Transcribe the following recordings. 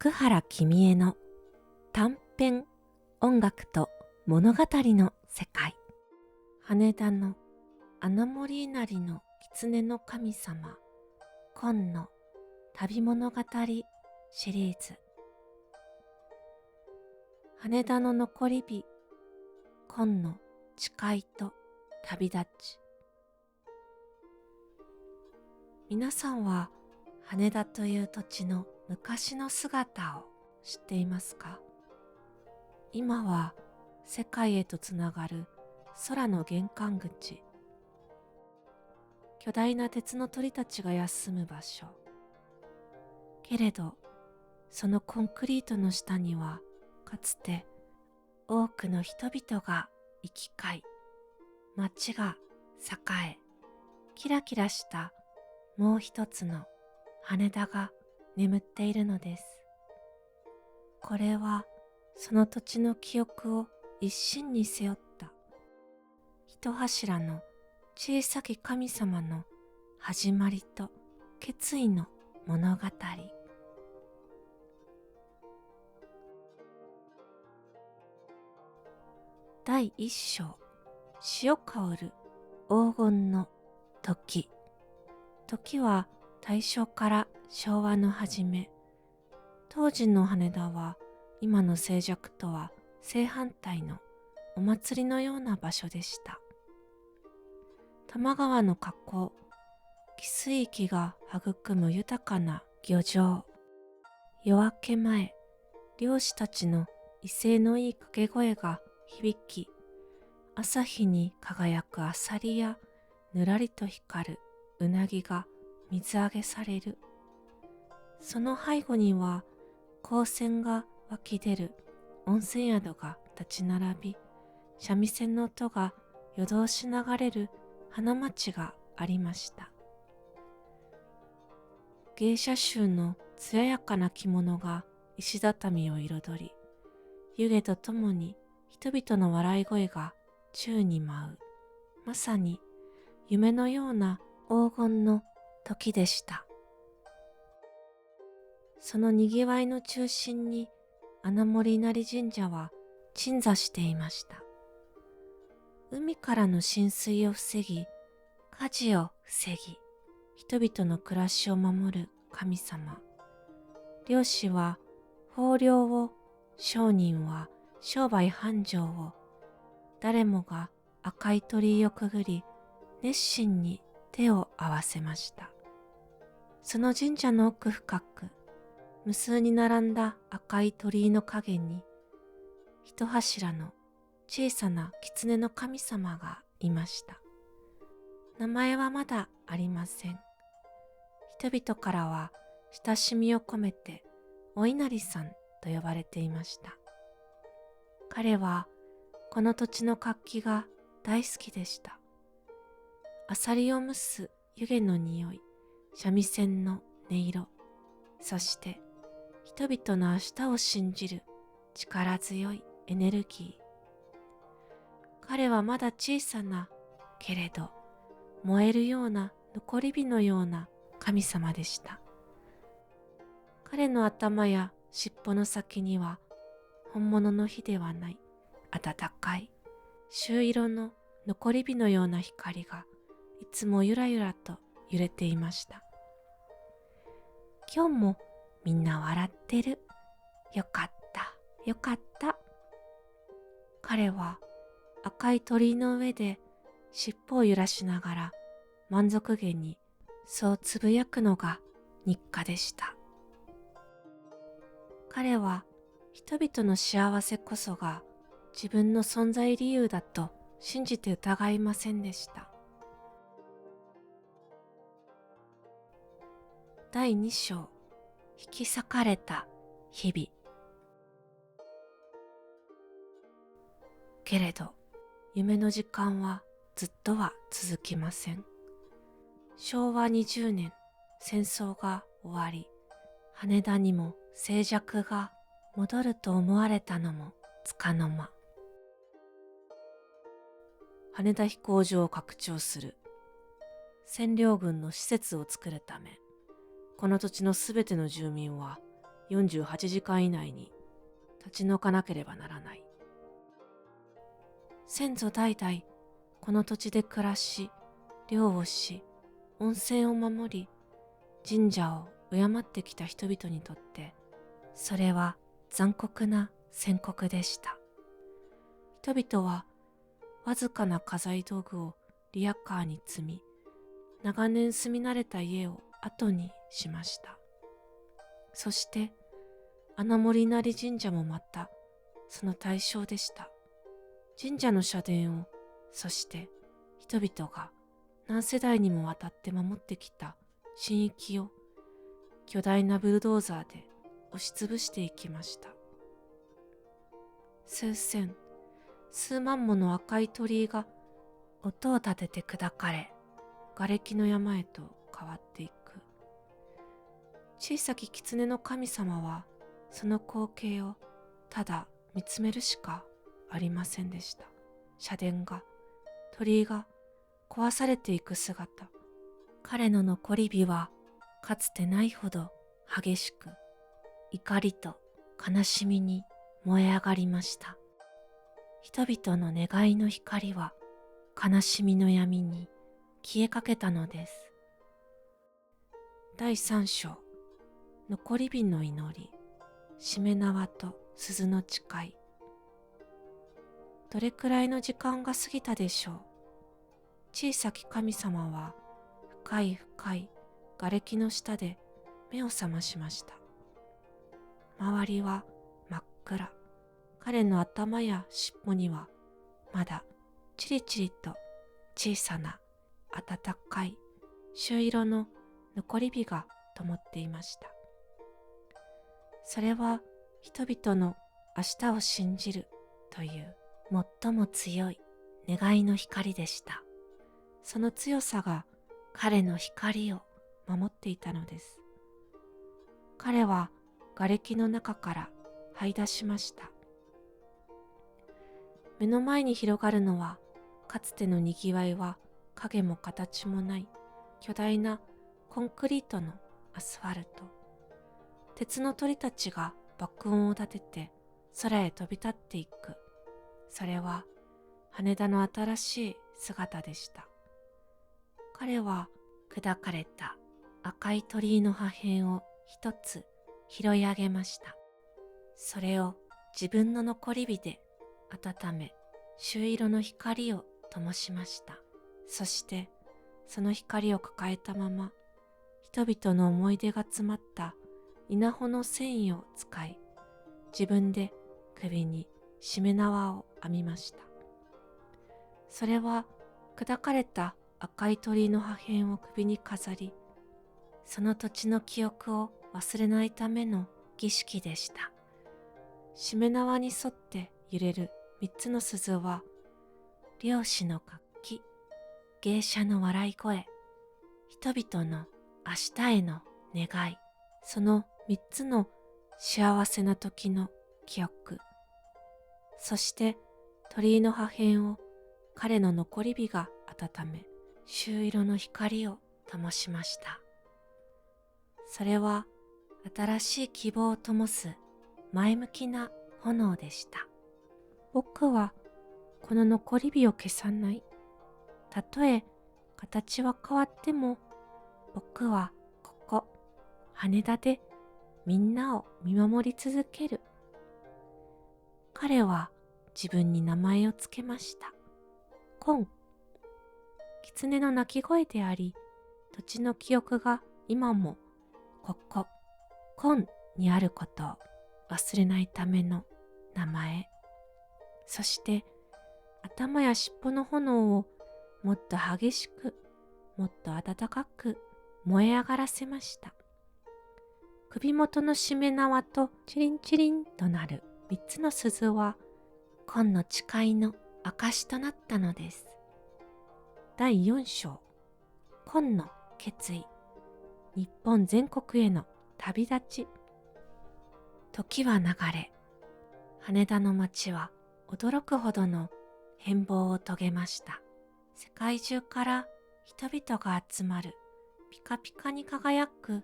福原君への短編音楽と物語の世界。羽田の穴守稲荷の狐の神様今の旅物語シリーズ。羽田の残り火今の誓いと旅立ち。皆さんは羽田という土地の昔の姿を知っていますか？今は世界へとつながる空の玄関口。巨大な鉄の鳥たちが休む場所。けれど、そのコンクリートの下にはかつて多くの人々が行き交い、街が栄え、キラキラしたもう一つの羽田が眠っているのです。これはその土地の記憶を一身に背負った一柱の小さき神様の始まりと決意の物語。第一章、潮香る黄金の時。時は大正から昭和の初め。当時の羽田は今の静寂とは正反対のお祭りのような場所でした。多摩川の河口、汽水域が育む豊かな漁場。夜明け前、漁師たちの威勢のいい掛け声が響き、朝日に輝くアサリやぬらりと光るうなぎが水揚げされる。その背後には光線が湧き出る温泉宿が立ち並び、三味線の音が夜通し流れる花街がありました。芸者衆の艶やかな着物が石畳を彩り、湯気とともに人々の笑い声が宙に舞う。まさに夢のような黄金の時でした。そのにぎわいの中心に穴守稲荷神社は鎮座していました。海からの浸水を防ぎ、火事を防ぎ、人々の暮らしを守る神様。漁師は豊漁を、商人は商売繁盛を、誰もが赤い鳥居をくぐり、熱心に手を合わせました。その神社の奥深く、無数に並んだ赤い鳥居の陰に、一柱の小さな狐の神様がいました。名前はまだありません。人々からは親しみを込めてお稲荷さんと呼ばれていました。彼はこの土地の活気が大好きでした。アサリを蒸す湯気の匂い、三味線の音色、そして人々の明日を信じる力強いエネルギー。彼はまだ小さなけれど燃えるような残り火のような神様でした。彼の頭や尻尾の先には本物の火ではない暖かい朱色の残り火のような光がいつもゆらゆらと揺れていました。今日もみんな笑ってる。よかった、よかった。彼は赤い鳥居の上で尻尾を揺らしながら満足げにそうつぶやくのが日課でした。彼は人々の幸せこそが自分の存在理由だと信じて疑いませんでした。第2章、引き裂かれた日々。けれど、夢の時間はずっとは続きません。昭和20年、戦争が終わり、羽田にも静寂が戻ると思われたのもつかの間。羽田飛行場を拡張する。占領軍の施設を作るため、この土地のすべての住民は48時間以内に立ち退かなければならない。先祖代々この土地で暮らし、漁をし、温泉を守り、神社を敬ってきた人々にとって、それは残酷な宣告でした。人々はわずかな家財道具をリヤカーに積み、長年住み慣れた家を後にしました。そして穴守稲荷神社もまたその対象でした。神社の社殿を、そして人々が何世代にもわたって守ってきた神域を巨大なブルドーザーで押しつぶしていきました。数千、数万もの赤い鳥居が音を立てて砕かれ、瓦礫の山へと変わっていく。小さき狐の神様はその光景をただ見つめるしかありませんでした。社殿が、鳥居が壊されていく姿、彼の残り火はかつてないほど激しく、怒りと悲しみに燃え上がりました。人々の願いの光は悲しみの闇に消えかけたのです。第3章、残り火の祈り、しめ縄と鈴の誓い。どれくらいの時間が過ぎたでしょう。小さき神様は深い深い瓦礫の下で目を覚ましました。周りは真っ暗。彼の頭や尻尾にはまだチリチリと小さな暖かい朱色の残り火が灯っていました。それは人々の明日を信じるという最も強い願いの光でした。その強さが彼の光を守っていたのです。彼は瓦礫の中から這い出しました。目の前に広がるのは、かつてのにぎわいは影も形もない巨大なコンクリートのアスファルト。鉄の鳥たちが爆音を立てて空へ飛び立っていく。それは羽田の新しい姿でした。彼は砕かれた赤い鳥居の破片を一つ拾い上げました。それを自分の残り火で温め、朱色の光を灯しました。そしてその光を抱えたまま、人々の思い出が詰まった稲穂の繊維を使い、自分で首にしめ縄を編みました。それは砕かれた赤い鳥居の破片を首に飾り、その土地の記憶を忘れないための儀式でした。しめ縄に沿って揺れる三つの鈴は、漁師の楽器、芸者の笑い声、人々の明日への願い、その三つの幸せな時の記憶、そして鳥居の破片を彼の残り火が温め、朱色の光を灯しました。それは新しい希望を灯す前向きな炎でした。僕はこの残り火を消さない。たとえ形は変わっても、僕はここ羽田でみんなを見守り続ける。彼は自分に名前をつけました。コン。狐の鳴き声であり、土地の記憶が今もここコンにあることを忘れないための名前。そして頭や尻尾の炎をもっと激しく、もっと暖かく燃え上がらせました。首元のしめ縄とチリンチリンとなる三つの鈴は、紺の誓いの証となったのです。第4章、紺の決意。日本全国への旅立ち。時は流れ、羽田の街は驚くほどの変貌を遂げました。世界中から人々が集まるピカピカに輝く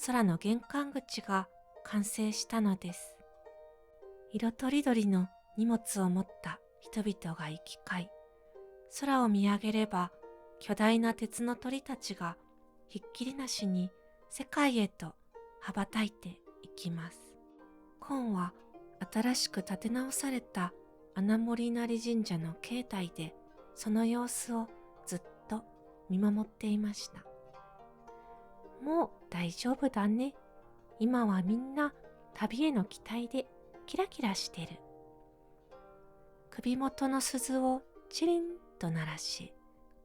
空の玄関口が完成したのです。色とりどりの荷物を持った人々が行き交い、空を見上げれば巨大な鉄の鳥たちがひっきりなしに世界へと羽ばたいていきます。コンは新しく建て直された穴守稲荷神社の境内でその様子をずっと見守っていました。もう大丈夫だね。今はみんな旅への期待でキラキラしてる。首元の鈴をチリンと鳴らし、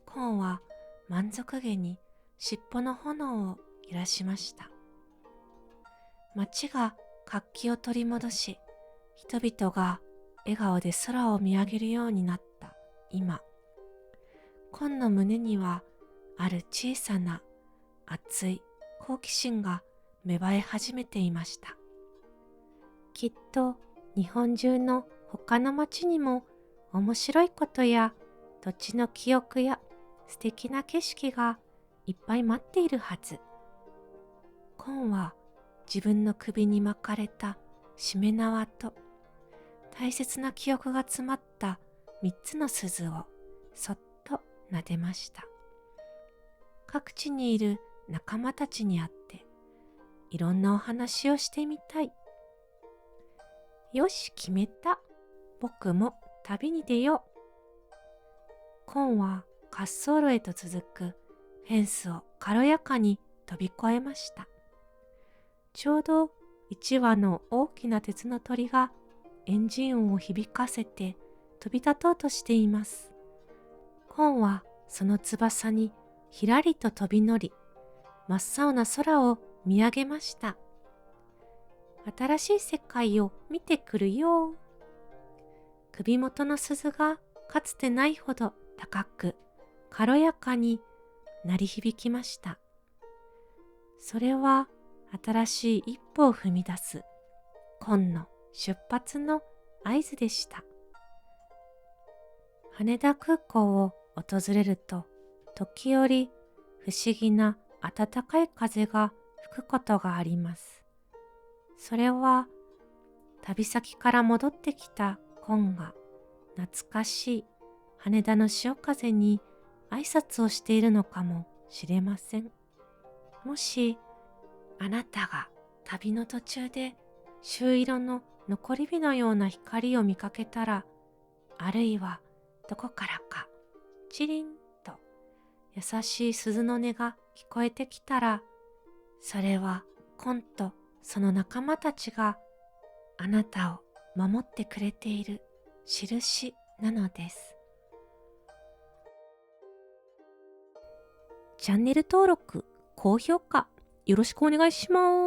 コンは満足げに尻尾の炎を揺らしました。街が活気を取り戻し、人々が笑顔で空を見上げるようになった今、コンの胸にはある小さな熱い好奇心が芽生え始めていました。きっと日本中の他の町にも面白いことや土地の記憶や素敵な景色がいっぱい待っているはず。コンは自分の首に巻かれたしめ縄と大切な記憶が詰まった3つの鈴をそっと撫でました。各地にいる仲間たちに会っていろんなお話をしてみたい。よし、決めた。僕も旅に出よう。コンは滑走路へと続くフェンスを軽やかに飛び越えました。ちょうど1羽の大きな鉄の鳥がエンジン音を響かせて飛び立とうとしています。コンはその翼にひらりと飛び乗り、真っ青な空を見上げました。新しい世界を見てくるよ。首元の鈴がかつてないほど高く軽やかに鳴り響きました。それは新しい一歩を踏み出すコンの出発の合図でした。羽田空港を訪れると時折不思議な暖かい風が吹くことがあります。それは旅先から戻ってきたコンが懐かしい羽田の潮風に挨拶をしているのかもしれません。もしあなたが旅の途中で朱色の残り火のような光を見かけたら、あるいはどこからかチリンと優しい鈴の音が聞こえてきたら、それはコンとその仲間たちがあなたを守ってくれている印なのです。チャンネル登録、高評価よろしくお願いします。